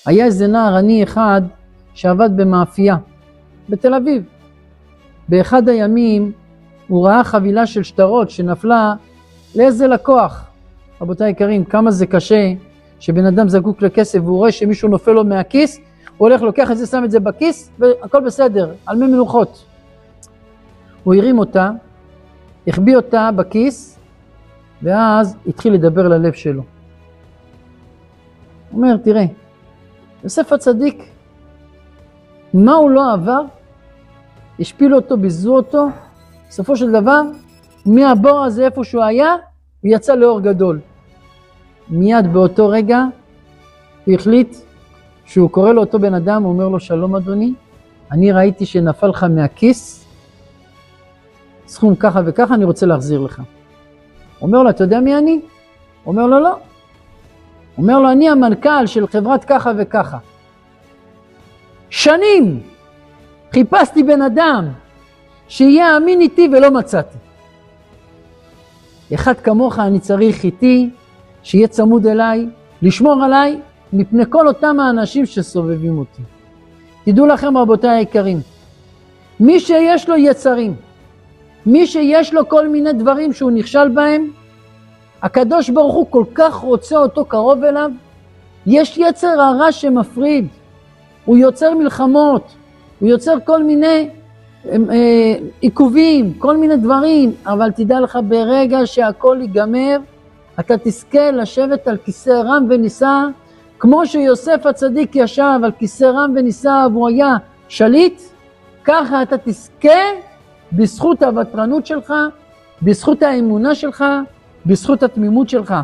היה איזה נער עני אחד שעבד במאפייה בתל אביב. באחד הימים הוא ראה חבילה של שטרות שנפלה לאיזה לקוח. רבותיי יקרים, כמה זה קשה שבן אדם זקוק לכסף והוא רואה שמישהו נופל לו מהכיס, הוא הולך, לוקח את זה, שם את זה בכיס והכל בסדר, על מי מנוחות. הוא הרים אותה, החביא אותה בכיס, ואז התחיל לדבר ללב שלו. הוא אומר, תראה, יוסף הצדיק, מה הוא לא עבר? השפילו אותו, ביזו אותו, בסופו של דבר, מהבור הזה איפה שהוא היה, הוא יצא לאור גדול. מיד באותו רגע, הוא החליט שהוא קורא לאותו בן אדם, הוא אומר לו, שלום אדוני, אני ראיתי שנפל לך מהכיס, סכום ככה וככה, אני רוצה להחזיר לך. הוא אומר לו, אתה יודע מי אני? הוא אומר לו, לא. הוא אומר לו, אני המנכ"ל של חברת ככה וככה. שנים חיפשתי בן אדם שיהיה אמין איתי ולא מצאתי. אחד כמוך אני צריך איתי, שיהיה צמוד אליי, לשמור עליי מפני כל אותם האנשים שסובבים אותי. תדעו לכם רבותיי היקרים, מי שיש לו יצרים, מי שיש לו כל מיני דברים שהוא נכשל בהם, הקדוש ברוך הוא כל כך רוצה אותו קרוב אליו, יש יצר הרע שמפריד, הוא יוצר מלחמות, הוא יוצר כל מיני עיכובים, כל מיני דברים, אבל תדע לך ברגע שהכל ייגמר, אתה תזכה לשבת על כיסא רם ונישא, כמו שיוסף הצדיק ישב על כיסא רם ונישא והוא היה שליט, ככה אתה תזכה בזכות הוותרנות שלך, בזכות האמונה שלך, בזכות התמימות שלך.